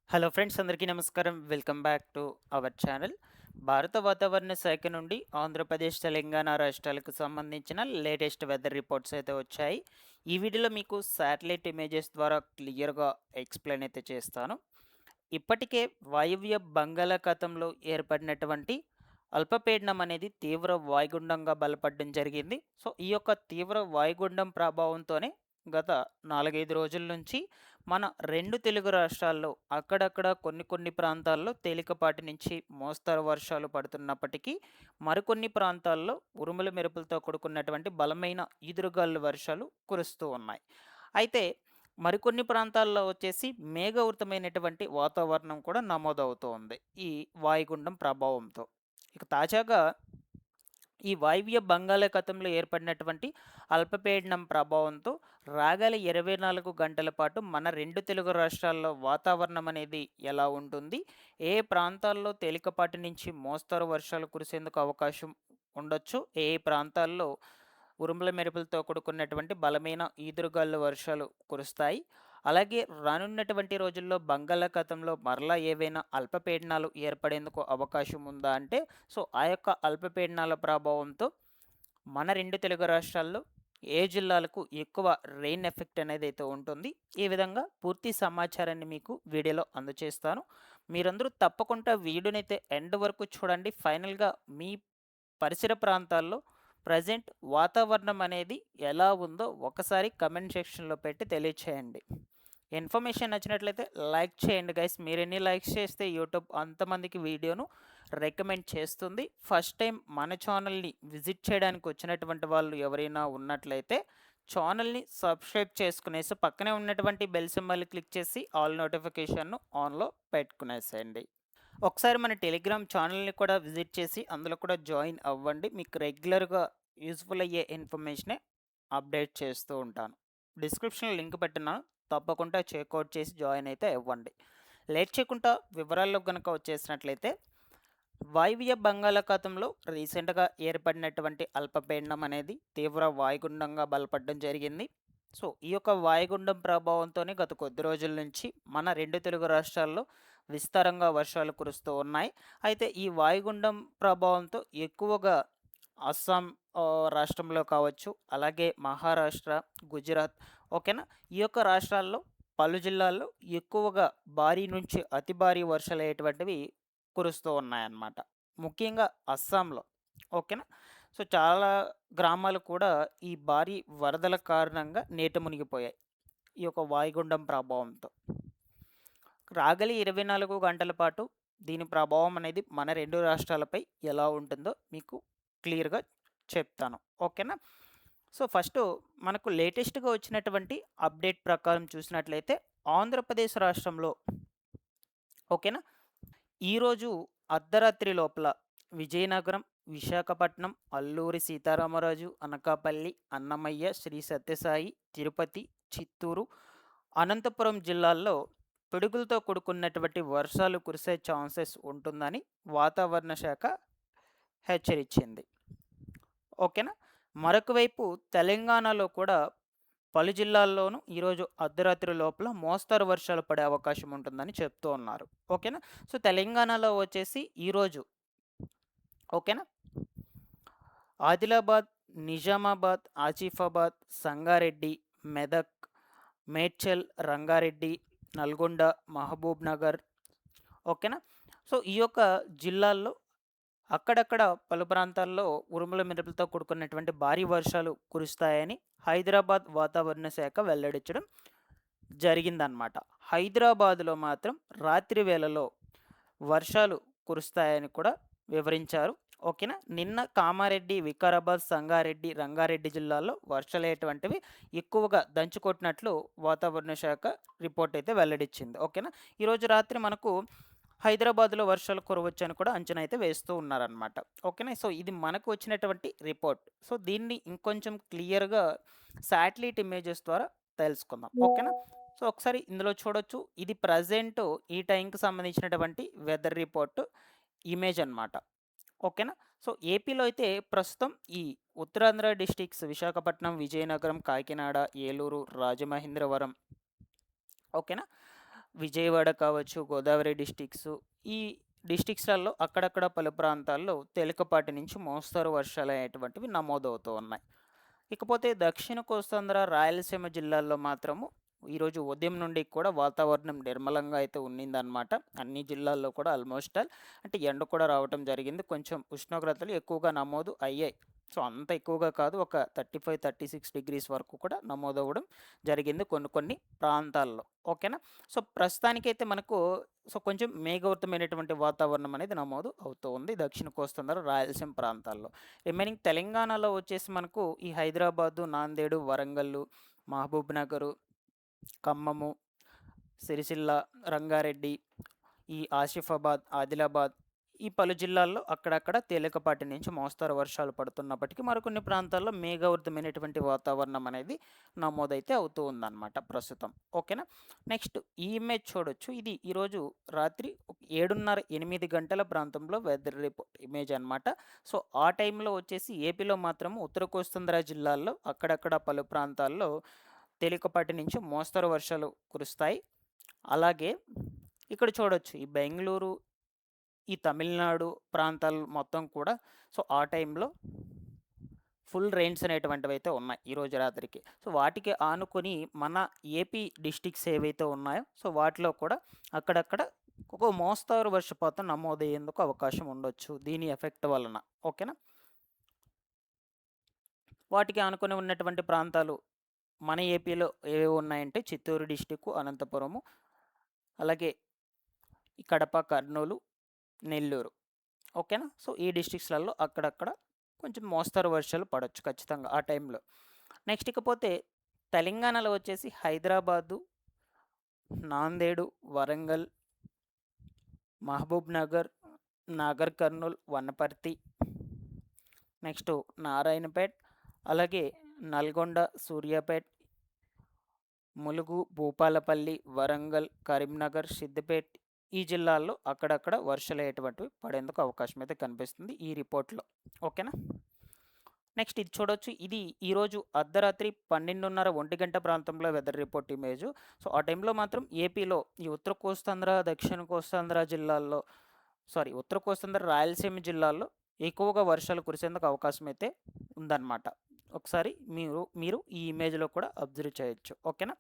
Hello friends, అందరికీ నమస్కారం. Welcome back to our channel. భారత వాతావరణ శాఖ నుండి ఆంధ్రప్రదేశ్, తెలంగాణ రాష్ట్రాలకు సంబంధించిన లేటెస్ట్ వెదర్ రిపోర్ట్స్ అయితే వచ్చాయి. ఈ వీడియోలో మీకు శాటిలైట్ ఇమేజెస్ ద్వారా క్లియర్‌గా ఎక్స్‌ప్లెయిన్ అయితే చేస్తాను. ఇప్పటికే వాయువ్య బంగాళాఖాతంలో ఏర్పడినటువంటి అల్పపీడనం అనేది తీవ్ర వాయుగుండంగా బలపడడం జరిగింది. సో, ఈ యొక్క తీవ్ర వాయుగుండం ప్రభావంతోనే గత 4, 5 రోజుల నుంచి మన 2 తెలుగు రాష్ట్రాల్లో అక్కడక్కడ కొన్ని ప్రాంతాల్లో తేలికపాటి నుంచి మోస్తరు వర్షాలు పడుతున్నప్పటికీ, మరికొన్ని ప్రాంతాల్లో ఉరుములు మెరుపులతో కూడుకున్నటువంటి బలమైన ఈదురుగాలుల వర్షాలు కురుస్తూ ఉన్నాయి. అయితే మరికొన్ని ప్రాంతాల్లో వచ్చేసి మేఘావృతమైనటువంటి వాతావరణం కూడా నమోదవుతూ ఉంది ఈ వాయుగుండం ప్రభావంతో. ఇక తాజాగా ఈ వాయువ్య బంగాళాఖాతంలో ఏర్పడినటువంటి అల్పపీడనం ప్రభావంతో రాగల 24 గంటల పాటు మన 2 తెలుగు రాష్ట్రాల్లో వాతావరణం అనేది ఎలా ఉంటుంది? ఏ ప్రాంతాల్లో తేలికపాటి నుంచి మోస్తరు వర్షాలు కురిసేందుకు అవకాశం ఉండొచ్చు? ఏ ప్రాంతాల్లో ఉరుముల మెరుపులతో కూడుకున్నటువంటి బలమైన ఈదురుగాలుల వర్షాలు కురుస్తాయి? అలాగే రానున్నటువంటి రోజుల్లో బంగాళాఖాతంలో మరలా ఏవైనా అల్పపీడనాలు ఏర్పడేందుకు అవకాశం ఉందా అంటే, సో ఆ యొక్క అల్పపీడనాల ప్రభావంతో మన 2 తెలుగు రాష్ట్రాల్లో ఏ జిల్లాలకు ఎక్కువ రెయిన్ ఎఫెక్ట్ అనేది అయితే ఉంటుంది. ఈ విధంగా పూర్తి సమాచారాన్ని మీకు వీడియోలో అందజేస్తాను. మీరందరూ తప్పకుండా వీడియోనైతే ఎండ్ వరకు చూడండి. ఫైనల్‌గా మీ పరిసర ప్రాంతాల్లో ప్రెజెంట్ వాతావరణం అనేది ఎలా ఉందో ఒకసారి కమెంట్ సెక్షన్‌లో పెట్టి తెలియచేయండి. ఇన్ఫర్మేషన్ నచ్చినట్లయితే లైక్ చేయండి గైస్. మీరెన్ని లైక్స్ చేస్తే యూట్యూబ్ అంతమందికి వీడియోను రికమెండ్ చేస్తుంది. ఫస్ట్ టైం మన ఛానల్‌ని విజిట్ చేయడానికి వచ్చినటువంటి వాళ్ళు ఎవరైనా ఉన్నట్లయితే ఛానల్‌ని సబ్స్క్రైబ్ చేసుకునేసి పక్కనే ఉన్నటువంటి బెల్ సింబల్‌ని క్లిక్ చేసి ఆల్ నోటిఫికేషన్‌ను ఆన్‌లో పెట్టుకునేసేయండి. ఒకసారి మన టెలిగ్రామ్ ఛానల్‌ని కూడా విజిట్ చేసి అందులో కూడా జాయిన్ అవ్వండి. మీకు రెగ్యులర్‌గా యూజ్‌ఫుల్ అయ్యే ఇన్ఫర్మేషనే అప్డేట్ చేస్తూ ఉంటాను. డిస్క్రిప్షన్‌లో లింక్ పెట్టినాను. తప్పకుండా చెక్‌ఔట్ చేసి జాయిన్ అయితే అవ్వండి. లేట్ చేయకుండా వివరాల్లోకి గనుక వచ్చేసినట్లయితే, వాయువ్య బంగాళాఖాతంలో రీసెంట్‌గా ఏర్పడినటువంటి అల్పపీడనం అనేది తీవ్ర వాయుగుండంగా బలపడడం జరిగింది. సో, ఈ యొక్క వాయుగుండం ప్రభావంతోనే గత కొద్ది రోజుల నుంచి మన 2 తెలుగు రాష్ట్రాల్లో విస్తారంగా వర్షాలు కురుస్తూ ఉన్నాయి. అయితే ఈ వాయుగుండం ప్రభావంతో ఎక్కువగా అస్సాం రాష్ట్రంలో కావచ్చు, అలాగే మహారాష్ట్ర, గుజరాత్, ఓకేనా? ఈ యొక్క రాష్ట్రాల్లో పలు జిల్లాల్లో ఎక్కువగా భారీ నుంచి అతి భారీ వర్షాలయ్యేటువంటివి కురుస్తూ ఉన్నాయన్నమాట. ముఖ్యంగా అస్సాంలో, ఓకేనా? సో, చాలా గ్రామాలు కూడా ఈ భారీ వరదల కారణంగా నీట మునిగిపోయాయి. ఈ యొక్క వాయుగుండం ప్రభావంతో. రాగలి 24 గంటల పాటు దీని ప్రభావం అనేది మన 2 రాష్ట్రాలపై ఎలా ఉంటుందో మీకు క్లియర్‌గా చెప్తాను. ఓకేనా? సో, ఫస్టు మనకు లేటెస్ట్‌గా వచ్చినటువంటి అప్డేట్ ప్రకారం చూసినట్లయితే ఆంధ్రప్రదేశ్ రాష్ట్రంలో, ఓకేనా? ఈరోజు అర్ధరాత్రి లోపల విజయనగరం, విశాఖపట్నం, అల్లూరి సీతారామరాజు, అనకాపల్లి, అన్నమయ్య, శ్రీ సత్యసాయి, తిరుపతి, చిత్తూరు, అనంతపురం జిల్లాల్లో పిడుగులతో కూడుకున్నటువంటి వర్షాలు కురిసే ఛాన్సెస్ ఉంటుందని వాతావరణ శాఖ హెచ్చరించింది. ఓకేనా? మరొక వైపు తెలంగాణలో కూడా పలు జిల్లాల్లోనూ ఈరోజు అర్ధరాత్రి లోపల మోస్తరు వర్షాలు పడే అవకాశం ఉంటుందని చెప్తూ ఉన్నారు. ఓకేనా? సో, తెలంగాణలో వచ్చేసి ఈరోజు, ఓకేనా? ఆదిలాబాద్, నిజామాబాద్, ఆసిఫాబాద్, సంగారెడ్డి, మెదక్, మేడ్చల్, రంగారెడ్డి, నల్గొండ, మహబూబ్ నగర్, ఓకేనా? సో, ఈ యొక్క జిల్లాల్లో అక్కడక్కడ పలు ప్రాంతాల్లో ఉరుముల మెరుపులతో కూడుకున్నటువంటి భారీ వర్షాలు కురుస్తాయని హైదరాబాద్ వాతావరణ శాఖ వెల్లడించడం జరిగిందనమాట. హైదరాబాదులో మాత్రం రాత్రి వేళలో వర్షాలు కురుస్తాయని కూడా వివరించారు. ఓకేనా? నిన్న కామారెడ్డి, వికారాబాద్, సంగారెడ్డి, రంగారెడ్డి జిల్లాల్లో వర్షాలయ్యేటువంటివి ఎక్కువగా దంచుకొట్టినట్లు వాతావరణ శాఖ రిపోర్ట్ అయితే వెల్లడించింది. ఓకేనా? ఈరోజు రాత్రి మనకు హైదరాబాద్‌లో వర్షాలు కురవచ్చని కూడా అంచనా అయితే వేస్తూ ఉన్నారనమాట. ఓకేనా? సో, ఇది మనకు వచ్చినటువంటి రిపోర్ట్. సో, దీన్ని ఇంకొంచెం క్లియర్‌గా శాటిలైట్ ఇమేజెస్ ద్వారా తెలుసుకుందాం. ఓకేనా? సో, ఒకసారి ఇందులో చూడొచ్చు. ఇది ప్రెజెంట్ ఈ టైంకి సంబంధించినటువంటి వెదర్ రిపోర్ట్ ఇమేజ్ అనమాట. ఓకేనా? సో, ఏపీలో అయితే ప్రస్తుతం ఈ ఉత్తరాంధ్ర డిస్ట్రిక్ట్స్ విశాఖపట్నం, విజయనగరం, కాకినాడ, ఏలూరు, రాజమహేంద్రవరం, ఓకేనా? విజయవాడ కావచ్చు, గోదావరి డిస్ట్రిక్ట్స్, ఈ డిస్ట్రిక్ట్స్‌లలో అక్కడక్కడ పలు ప్రాంతాల్లో తేలికపాటి నుంచి మోస్తరు వర్షాలనేటువంటివి నమోదవుతూ ఉన్నాయి. ఇకపోతే దక్షిణ కోస్తాంధ్ర, రాయలసీమ జిల్లాల్లో మాత్రము ఈరోజు ఉదయం నుండి కూడా వాతావరణం నిర్మలంగా అయితే ఉన్నిందనమాట. అన్ని జిల్లాల్లో కూడా ఆల్మోస్ట్ ఆల్. అంటే ఎండ కూడా రావటం జరిగింది. కొంచెం ఉష్ణోగ్రతలు ఎక్కువగా నమోదు అయ్యాయి. సో, అంత ఎక్కువగా కాదు. ఒక 35, 36 డిగ్రీస్ వరకు కూడా నమోదవ్వడం జరిగింది కొన్ని కొన్ని ప్రాంతాల్లో. ఓకేనా? సో, ప్రస్తుతానికైతే మనకు కొంచెం మేఘావృతమైనటువంటి వాతావరణం అనేది నమోదు అవుతూ ఉంది దక్షిణ కోస్తాంధ్ర, రాయలసీమ ప్రాంతాల్లో. రిమైనింగ్ తెలంగాణలో వచ్చేసి మనకు ఈ హైదరాబాదు, నాందేడు, వరంగల్లు, మహబూబ్‌నగరు, ఖమ్మము, సిరిసిల్ల, రంగారెడ్డి, ఈ ఆసిఫాబాద్, ఆదిలాబాద్, ఈ పలు జిల్లాల్లో అక్కడక్కడ తేలికపాటి నుంచి మోస్తరు వర్షాలు పడుతున్నప్పటికీ మరికొన్ని ప్రాంతాల్లో మేఘావృతమైనటువంటి వాతావరణం అనేది నమోదైతే అవుతూ ఉందన్నమాట ప్రస్తుతం. ఓకేనా? నెక్స్ట్ ఈ ఇమేజ్ చూడొచ్చు. ఇది ఈరోజు రాత్రి 7:30, 8 గంటల ప్రాంతంలో వెదర్ రిపోర్ట్ ఇమేజ్ అనమాట. సో, ఆ టైంలో వచ్చేసి ఏపీలో మాత్రము ఉత్తర కోస్తాంధ్ర జిల్లాల్లో అక్కడక్కడ పలు ప్రాంతాల్లో తేలికపాటి నుంచి మోస్తరు వర్షాలు కురుస్తాయి. అలాగే ఇక్కడ చూడొచ్చు ఈ బెంగుళూరు, ఈ తమిళనాడు ప్రాంతాలు మొత్తం కూడా సో, ఆ టైంలో ఫుల్ రెయిన్స్ అనేటువంటివైతే ఉన్నాయి ఈరోజు రాత్రికి. సో, వాటికి ఆనుకొని మన ఏపీ డిస్ట్రిక్ట్స్ ఏవైతే ఉన్నాయో సో, వాటిలో కూడా అక్కడక్కడ ఒక మోస్తరు వర్షపాతం నమోదయ్యేందుకు అవకాశం ఉండొచ్చు దీని ఎఫెక్ట్ వలన. ఓకేనా? వాటికి ఆనుకొని ఉన్నటువంటి ప్రాంతాలు మన ఏపీలో ఏవేవి ఉన్నాయంటే చిత్తూరు డిస్టిక్కు, అనంతపురము, అలాగే ఈ కడప, కర్నూలు, నెల్లూరు. ఓకేనా? సో, ఈ డిస్ట్రిక్ట్స్‌లలో అక్కడక్కడ కొంచెం మోస్తరు వర్షాలు పడొచ్చు ఖచ్చితంగా ఆ టైంలో. నెక్స్ట్ ఇకపోతే తెలంగాణలో వచ్చేసి హైదరాబాదు, నాందేడు, వరంగల్, మహబూబ్‌నగర్, నాగర్ కర్నూల్, వనపర్తి, నెక్స్ట్ నారాయణపేట్, అలాగే నల్గొండ, సూర్యాపేట్, ములుగు, భూపాలపల్లి, వరంగల్, కరీంనగర్, సిద్దిపేట్, ఈ జిల్లాల్లో అక్కడక్కడ వర్షాలనేటువంటివి పడేందుకు అవకాశం అయితే కనిపిస్తుంది ఈ రిపోర్ట్‌లో. ఓకేనా? నెక్స్ట్ ఇది చూడొచ్చు. ఇది ఈరోజు అర్ధరాత్రి 12:30, 1 ప్రాంతంలో వెదర్ రిపోర్ట్ ఇమేజు. సో, ఆ టైంలో మాత్రం ఏపీలో ఈ ఉత్తర కోస్తాంధ్ర, దక్షిణ కోస్తాంధ్ర జిల్లాల్లో ఉత్తర కోస్తాంధ్ర, రాయలసీమ జిల్లాల్లో ఎక్కువగా వర్షాలు కురిసేందుకు అవకాశం అయితే ఉందన్నమాట. ఒకసారి మీరు ఈ ఇమేజ్‌లో కూడా అబ్జర్వ్ చేయొచ్చు. ఓకేనా?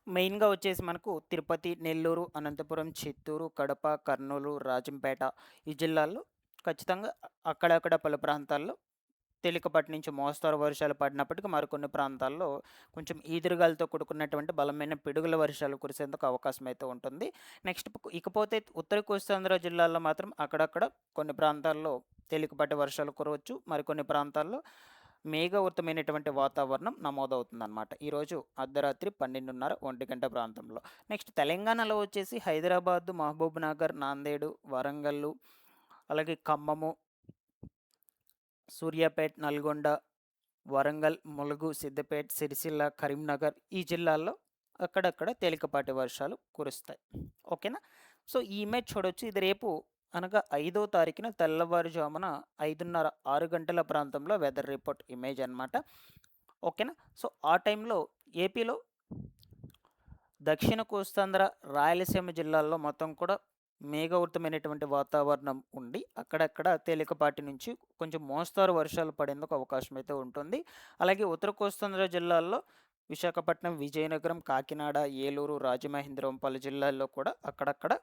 మెయిన్‌గా వచ్చేసి మనకు తిరుపతి, నెల్లూరు, అనంతపురం, చిత్తూరు, కడప, కర్నూలు, రాజంపేట, ఈ జిల్లాల్లో ఖచ్చితంగా అక్కడక్కడ పలు ప్రాంతాల్లో తేలికపాటి నుంచి మోస్తరు వర్షాలు పడినప్పటికీ మరికొన్ని ప్రాంతాల్లో కొంచెం ఈదురుగాలితో కూడుకున్నటువంటి బలమైన పిడుగుల వర్షాలు కురిసేందుకు అవకాశం అయితే ఉంటుంది. నెక్స్ట్ ఇకపోతే ఉత్తర కోస్తాంధ్ర జిల్లాల్లో మాత్రం అక్కడక్కడ కొన్ని ప్రాంతాల్లో తేలికపాటి వర్షాలు కురవచ్చు. మరికొన్ని ప్రాంతాల్లో మేఘావృతమైనటువంటి వాతావరణం నమోదవుతుందన్నమాట. ఈరోజు అర్ధరాత్రి 12:30, 1 ప్రాంతంలో. నెక్స్ట్ తెలంగాణలో వచ్చేసి హైదరాబాదు, మహబూబ్‌నగర్, నాందేడు, వరంగల్లు, అలాగే ఖమ్మము, సూర్యాపేట్, నల్గొండ, వరంగల్, ములుగు, సిద్దిపేట్, సిరిసిల్ల, కరీంనగర్, ఈ జిల్లాల్లో అక్కడక్కడ తేలికపాటి వర్షాలు కురుస్తాయి. ఓకేనా? సో, ఈ ఇమేజ్ చూడొచ్చు. ఇది రేపు అనగా 5వ తారీఖున తెల్లవారుజామున 5:30, 6 గంటల ప్రాంతంలో వెదర్ రిపోర్ట్ ఇమేజ్ అనమాట. ఓకేనా? సో, ఆ టైంలో ఏపీలో దక్షిణ కోస్తాంధ్ర, రాయలసీమ జిల్లాల్లో మొత్తం కూడా మేఘావృతమైనటువంటి వాతావరణం ఉండి అక్కడక్కడ తేలికపాటి నుంచి కొంచెం మోస్తరు వర్షాలు పడేందుకు అవకాశం అయితే ఉంటుంది. అలాగే ఉత్తర కోస్తాంధ్ర జిల్లాల్లో విశాఖపట్నం, విజయనగరం, కాకినాడ, ఏలూరు, రాజమహేంద్రవరం పలు జిల్లాల్లో కూడా అక్కడక్కడ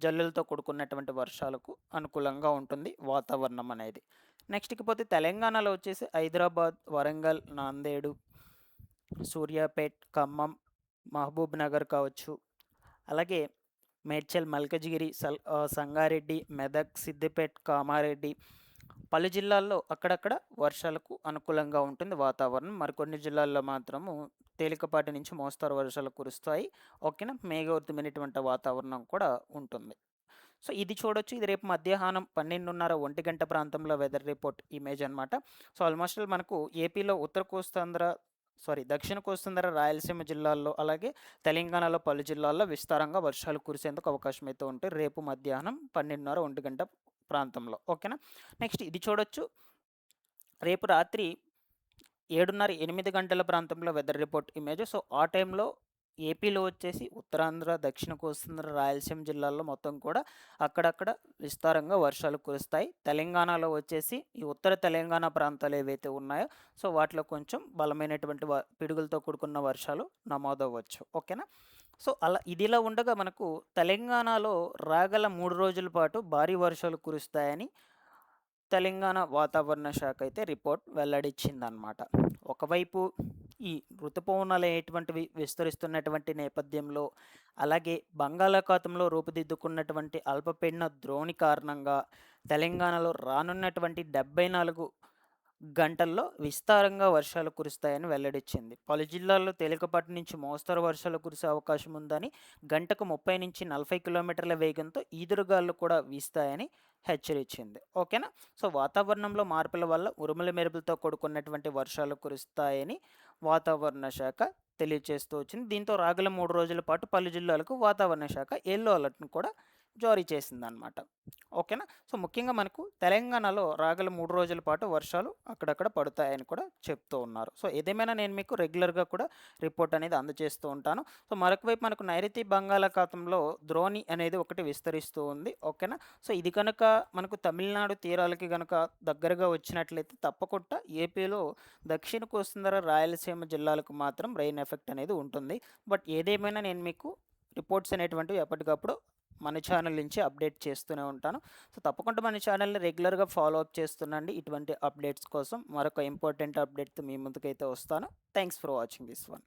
జల్లులతో కూడుకున్నటువంటి వర్షాలకు అనుకూలంగా ఉంటుంది వాతావరణం అనేది. నెక్స్ట్ ఇకపోతే తెలంగాణలో వచ్చేసి హైదరాబాద్, వరంగల్, నాందేడు, సూర్యాపేట్, ఖమ్మం, మహబూబ్‌నగర్ కావచ్చు, అలాగే మేడ్చల్, మల్కజిగిరి, సంగారెడ్డి, మెదక్, సిద్దిపేట్, కామారెడ్డి పలు జిల్లాల్లో అక్కడక్కడ వర్షాలకు అనుకూలంగా ఉంటుంది వాతావరణం. మరికొన్ని జిల్లాల్లో మాత్రము తేలికపాటి నుంచి మోస్తరు వర్షాలు కురుస్తాయి. ఓకేనా? మేఘావృతమైనటువంటి వాతావరణం కూడా ఉంటుంది. సో, ఇది చూడొచ్చు. ఇది రేపు మధ్యాహ్నం 12:30, 1 ప్రాంతంలో వెదర్ రిపోర్ట్ ఇమేజ్ అనమాట. సో, ఆల్మోస్ట్ ఆల్ మనకు ఏపీలో దక్షిణ కోస్తాంధ్ర, రాయలసీమ జిల్లాల్లో అలాగే తెలంగాణలో పలు జిల్లాల్లో విస్తారంగా వర్షాలు కురిసేందుకు అవకాశం అయితే ఉంటాయి రేపు మధ్యాహ్నం 12:30, 1 ప్రాంతంలో. ఓకేనా? నెక్స్ట్ ఇది చూడొచ్చు. రేపు రాత్రి 7:30, 8 గంటల ప్రాంతంలో వెదర్ రిపోర్ట్ ఇమేజ్. సో, ఆ టైంలో ఏపీలో వచ్చేసి ఉత్తరాంధ్ర, దక్షిణ కోస్తాంధ్ర, రాయలసీమ జిల్లాల్లో మొత్తం కూడా అక్కడక్కడ విస్తారంగా వర్షాలు కురుస్తాయి. తెలంగాణలో వచ్చేసి ఈ ఉత్తర తెలంగాణ ప్రాంతాలు ఏవైతే ఉన్నాయో, సో, వాటిలో కొంచెం బలమైనటువంటి పిడుగులతో కూడుకున్న వర్షాలు నమోదవ్వచ్చు. ఓకేనా? సో, అలా ఇదిలా ఉండగా మనకు తెలంగాణలో రాగల 3 రోజుల పాటు భారీ వర్షాలు కురుస్తాయని తెలంగాణ వాతావరణ శాఖ అయితే రిపోర్ట్ వెల్లడించిందనమాట. ఒకవైపు ఈ ఋతుపవనాలు అనేటువంటివి విస్తరిస్తున్నటువంటి నేపథ్యంలో, అలాగే బంగాళాఖాతంలో రూపుదిద్దుకున్నటువంటి అల్పపీడన ద్రోణి కారణంగా తెలంగాణలో రానున్నటువంటి 74 గంటల్లో విస్తారంగా వర్షాలు కురుస్తాయని వెల్లడించింది. పలు జిల్లాల్లో తేలికపాటి నుంచి మోస్తరు వర్షాలు కురిసే అవకాశం ఉందని, గంటకు 30-40 కిలోమీటర్ల వేగంతో ఈదురుగాలు కూడా వీస్తాయని హెచ్చరించింది. ఓకేనా? సో, వాతావరణంలో మార్పుల వల్ల ఉరుముల మెరుపులతో కూడుకున్నటువంటి వర్షాలు కురుస్తాయని వాతావరణ శాఖ తెలియజేస్తూ వచ్చింది. దీంతో రాగల 3 రోజుల పాటు పలు జిల్లాలకు వాతావరణ శాఖ యెల్లో అలర్ట్‌ను కూడా జారీ చేసిందనమాట. ఓకేనా? సో, ముఖ్యంగా మనకు తెలంగాణలో రాగల 3 రోజుల పాటు వర్షాలు అక్కడక్కడ పడతాయని కూడా చెప్తూ ఉన్నారు. సో, ఏదేమైనా నేను మీకు రెగ్యులర్‌గా కూడా రిపోర్ట్ అనేది అందజేస్తూ ఉంటాను. సో, మరొక వైపు మనకు నైరుతి బంగాళాఖాతంలో ద్రోణి అనేది ఒకటి విస్తరిస్తూ ఉంది. ఓకేనా? సో, ఇది కనుక మనకు తమిళనాడు తీరాలకి గనుక దగ్గరగా వచ్చినట్లయితే తప్పకుండా ఏపీలో దక్షిణ కోస్తాంధ్ర, రాయలసీమ జిల్లాలకు మాత్రం రెయిన్ ఎఫెక్ట్ అనేది ఉంటుంది. బట్ ఏదేమైనా నేను మీకు రిపోర్ట్స్ అనేటువంటివి ఎప్పటికప్పుడు మన ఛానల్ నుంచి అప్డేట్ చేస్తూనే ఉంటాను. సో, తప్పకుండా మన ఛానల్‌ని రెగ్యులర్‌గా ఫాలో అప్ చేస్తుండండి. ఇటువంటి అప్డేట్స్ కోసం మరొక ఇంపార్టెంట్ అప్డేట్‌తో మీ ముందుకైతే వస్తాను. Thanks for watching this one.